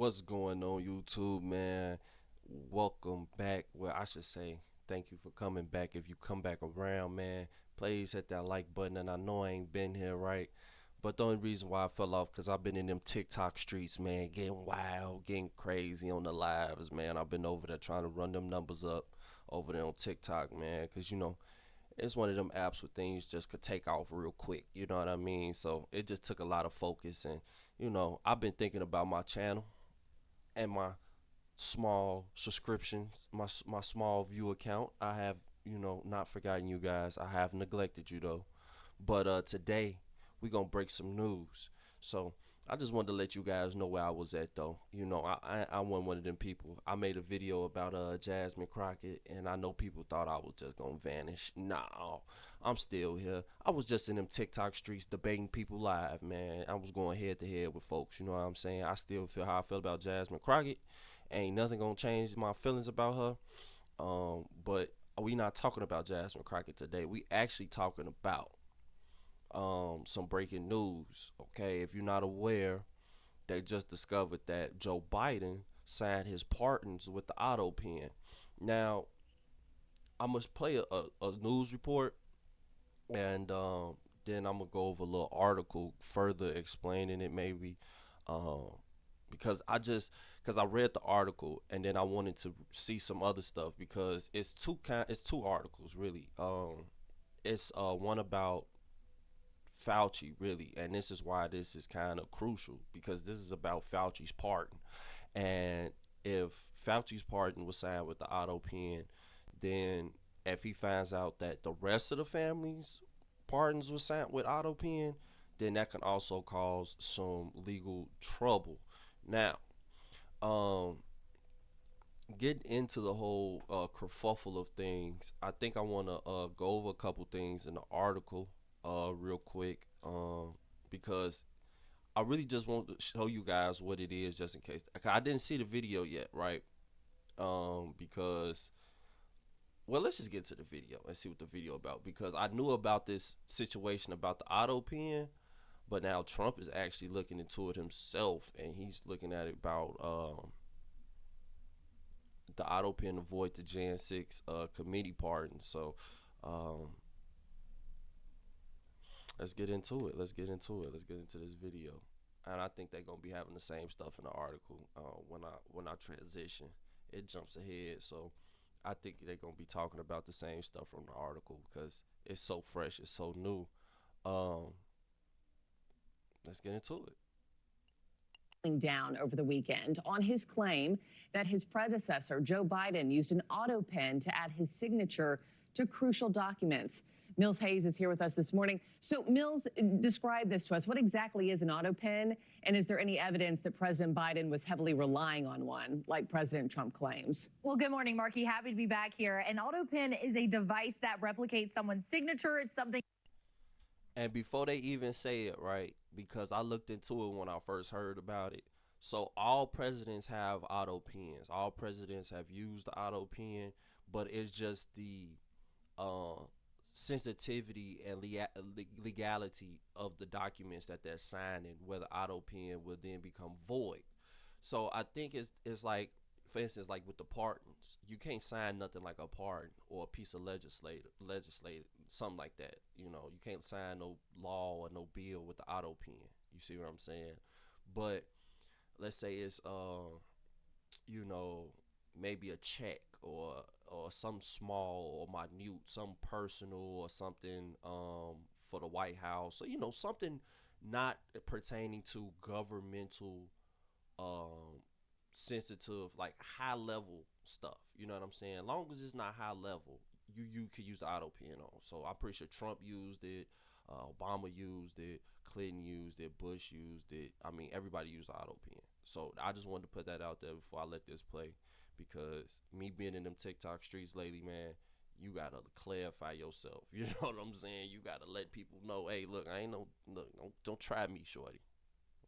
What's going on YouTube, man? Welcome back. Well, I should say thank you for coming back. If you come back around, man, please hit that like button. And I know I ain't been here, right? But the only reason why I fell off because I've been in them TikTok streets, man, getting wild, getting crazy on the lives, man. I've been over there trying to run them numbers up over there on TikTok, man, because it's one of them apps where things just could take off real quick. You know what I mean? So it just took a lot of focus, and I've been thinking about my channel and my small subscriptions, my small view account. I have not forgotten you guys. I have neglected you though. But today we gonna break some news. So I just wanted to let you guys know where I was at though. I wasn't one of them people. I made a video about Jasmine Crockett, and I know people thought I was just gonna vanish. Nah, I'm still here. I was just in them TikTok streets debating people live, man. I was going head to head with folks. You know what I'm saying? I still feel how I feel about Jasmine Crockett. Ain't nothing gonna change my feelings about her. But we not talking about Jasmine Crockett today. We actually talking about some breaking news. Okay, if you're not aware, they just discovered that Joe Biden signed his pardons with the autopen. Now, I must play a news report, and then I'm gonna go over a little article further explaining it, maybe, um, because I read the article and then I wanted to see some other stuff because it's two articles really. It's one about Fauci really, and this is why this is kind of crucial because this is about Fauci's pardon. And if Fauci's pardon was signed with the auto pen, then if he finds out that the rest of the family's pardons were signed with auto pen, then that can also cause some legal trouble. Now, um, getting into the whole kerfuffle of things, I think I want to go over a couple things in the article real quick because I really just want to show you guys what it is, just in case. I didn't see the video yet, right? Because well, let's just get to the video and see what the video about because I knew about this situation about the auto pen, but now Trump is actually looking into it himself, and he's looking at it about the auto pen avoid the Jan 6 committee pardon. So um, let's get into it. Let's get into it. Let's get into this video. And I think they're gonna be having the same stuff in the article. When I transition, it jumps ahead. So I think they're gonna be talking about the same stuff from the article because it's so fresh, it's so new. Um, let's get into it. Down over the weekend on his claim that his predecessor, Joe Biden, used an auto pen to add his signature to crucial documents. Mills Hayes is here with us this morning. So, Mills, describe this to us. What exactly is an auto pen? And is there any evidence that President Biden was heavily relying on one, like President Trump claims? Well, good morning, Marky. Happy to be back here. An auto pen is a device that replicates someone's signature. It's something. And before they even say it, right, because I looked into it when I first heard about it. So all presidents have auto pens. All presidents have used the auto pen, but it's just the uh, sensitivity and legality of the documents that they're signing, where the auto pen will then become void. So I think it's like, for instance, like with the pardons, you can't sign nothing like a pardon or a piece of legislative something like that. You can't sign no law or no bill with the auto pen. You see what I'm saying? But let's say it's you know, maybe a check or some small or minute, some personal or something for the White House, or something not pertaining to governmental sensitive, like high level stuff. You know what I'm saying? Long as it's not high level, you could use the auto pen on. So I'm pretty sure Trump used it, Obama used it, Clinton used it, Bush used it. I mean, everybody used the auto pen. So I just wanted to put that out there before I let this play, because me being in them TikTok streets lately, man, you gotta clarify yourself. You know what I'm saying? You gotta let people know, hey, look, I ain't no, look, don't try me, shorty.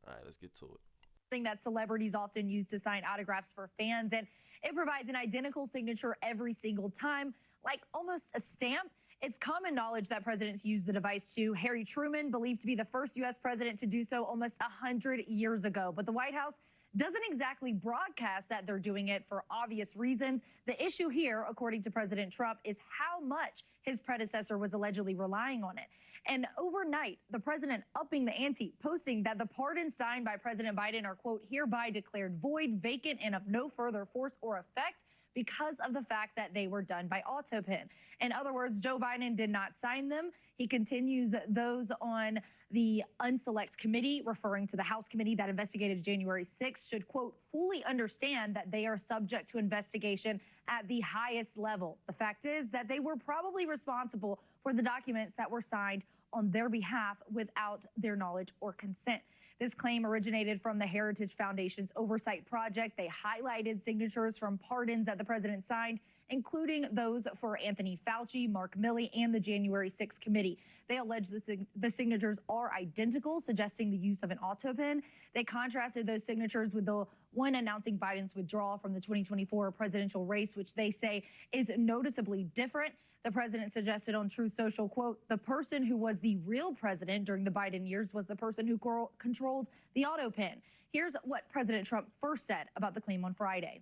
All right, let's get to it. That celebrities often use to sign autographs for fans, and it provides an identical signature every single time, like almost a stamp. It's common knowledge that presidents use the device too. Harry Truman, believed to be the first U.S. president to do so almost 100 years ago. But the White House doesn't exactly broadcast that they're doing it for obvious reasons. The issue here, according to President Trump, is how much his predecessor was allegedly relying on it. And overnight, the president upping the ante, posting that the pardons signed by President Biden are, quote, hereby declared void, vacant, and of no further force or effect because of the fact that they were done by autopen. In other words, Joe Biden did not sign them. He continues those on the unselect committee, referring to the House committee that investigated January 6th, should, quote, fully understand that they are subject to investigation at the highest level. The fact is that they were probably responsible for the documents that were signed on their behalf without their knowledge or consent. This claim originated from the Heritage Foundation's oversight project. They highlighted signatures from pardons that the president signed, including those for Anthony Fauci, Mark Milley, and the January 6th committee. They allege that the signatures are identical, suggesting the use of an autopen. They contrasted those signatures with the one announcing Biden's withdrawal from the 2024 presidential race, which they say is noticeably different. The president suggested on Truth Social, quote, the person who was the real president during the Biden years was the person who controlled the autopen. Here's what President Trump first said about the claim on Friday.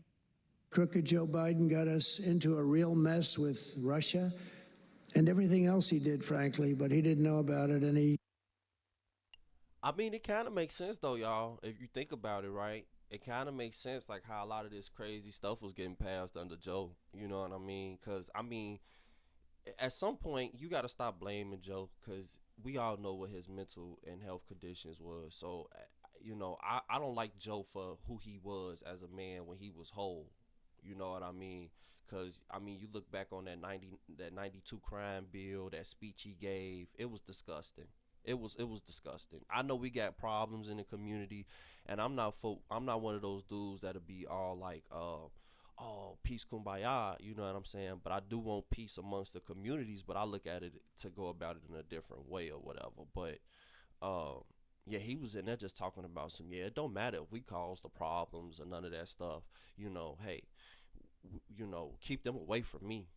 Crooked Joe Biden got us into a real mess with Russia and everything else he did, frankly, but he didn't know about it. And I mean, it kind of makes sense though, y'all. If you think about it, right? It kind of makes sense, like how a lot of this crazy stuff was getting passed under Joe. You know what I mean? Because I mean, at some point you got to stop blaming Joe, because we all know what his mental and health conditions was. So, you know, I don't like Joe for who he was as a man when he was whole. You know what I mean? Because I mean, you look back on that 92 crime bill, that speech he gave, it was disgusting. It was disgusting. I know we got problems in the community, and I'm not one of those dudes that'll be all like oh, peace kumbaya, you know what I'm saying? But I do want peace amongst the communities, but I look at it to go about it in a different way or whatever. But yeah, he was in there just talking about some, yeah, it don't matter if we cause the problems or none of that stuff. You know, hey, you know, keep them away from me.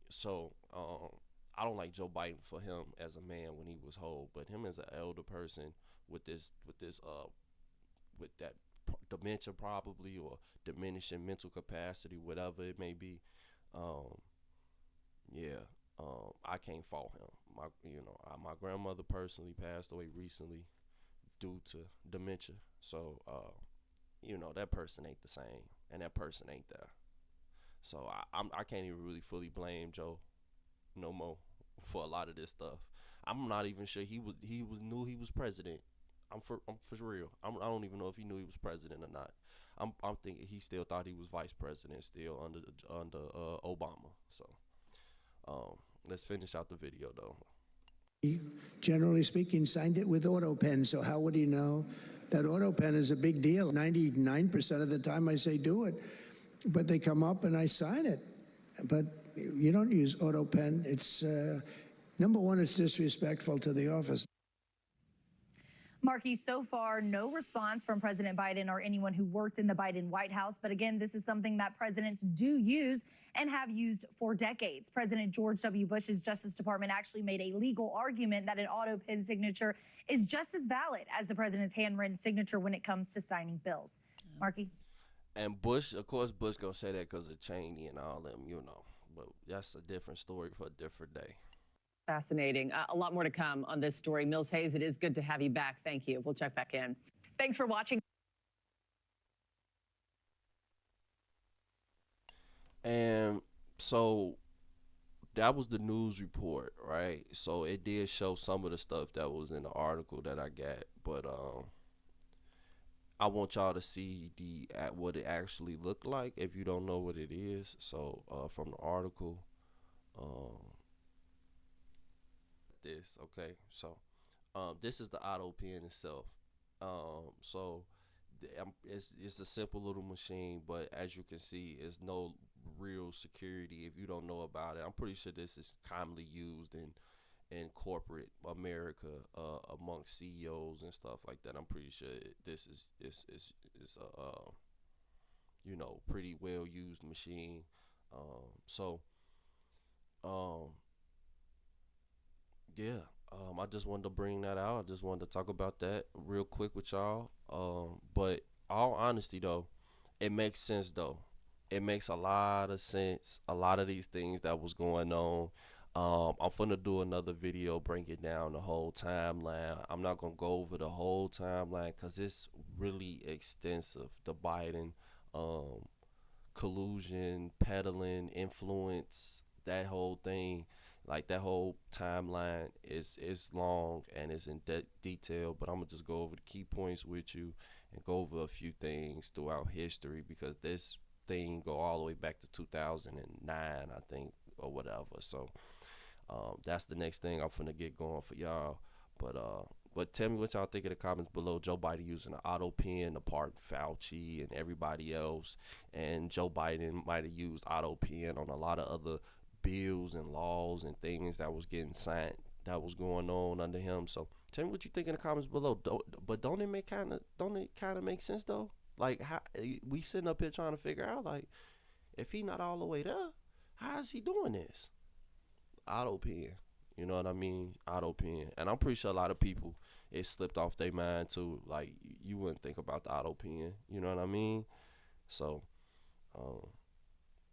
So I don't like Joe Biden for him as a man when he was whole, but him as an elder person with with that dementia probably, or diminishing mental capacity, whatever it may be. Um, yeah, I can't fault him. My grandmother personally passed away recently due to dementia. So that person ain't the same, and that person ain't there. So I can't even really fully blame Joe no more for a lot of this stuff. I'm not even sure he was knew he was president. I'm for real. I don't even know if he knew he was president or not. I'm thinking he still thought he was vice president still under Obama. So let's finish out the video though. he, generally speaking, signed it with autopen. So how would he know that autopen is a big deal? 99% of the time I say do it, but they come up and I sign it. But you don't use autopen. It's number one, it's disrespectful to the office. Markey, so far, no response from President Biden or anyone who worked in the Biden White House. But again, this is something that presidents do use and have used for decades. President George W. Bush's Justice Department actually made a legal argument that an auto pen signature is just as valid as the president's handwritten signature when it comes to signing bills. Markey? And Bush, of course, Bush gonna say that because of Cheney and all them, But that's a different story for a different day. Fascinating. A lot more to come on this story. Mills Hayes, it is good to have you back. Thank you. We'll check back in. Thanks for watching. And so that was the news report, right? So it did show some of the stuff that was in the article that I got, but I want y'all to see what it actually looked like if you don't know what it is. So from the article, okay. So this is the auto pen itself. So it's a simple little machine, but as you can see, it's no real security if you don't know about it. I'm pretty sure this is commonly used in corporate America amongst CEOs and stuff like that. I'm pretty sure this is a pretty well used machine. Yeah, I just wanted to bring that out. I just wanted to talk about that real quick with y'all. But all honesty though, it makes sense though. It makes a lot of sense. A lot of these things that was going on. I'm finna do another video breaking down the whole timeline. I'm not gonna go over the whole timeline because it's really extensive. The Biden um, collusion, peddling, influence, that whole thing, like that whole timeline is long and it's in detail. But I'm gonna just go over the key points with you and go over a few things throughout history because this thing go all the way back to 2009, I think, or whatever. So that's the next thing I'm finna get going for y'all. But tell me what y'all think in the comments below. Joe Biden using an auto pen to pardon Fauci and everybody else, and Joe Biden might have used auto pen on a lot of other bills and laws and things that was getting signed that was going on under him. So tell me what you think in the comments below. Don't it kind of make sense though? Like how we sitting up here trying to figure out like if he not all the way there, how is he doing this? Auto pen. You know what I mean? Auto pen. And I'm pretty sure a lot of people it slipped off their mind too. Like you wouldn't think about the auto pen. You know what I mean? So, um,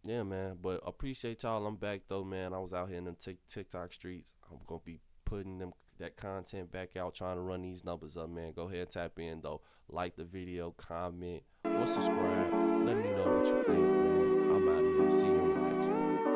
yeah, man. But appreciate y'all. I'm back though, man. I was out here in the TikTok streets. I'm gonna be putting that content back out, trying to run these numbers up, man. Go ahead and tap in though. Like the video, comment, or subscribe. Let me know what you think, man. I'm out of here. See you in the next one.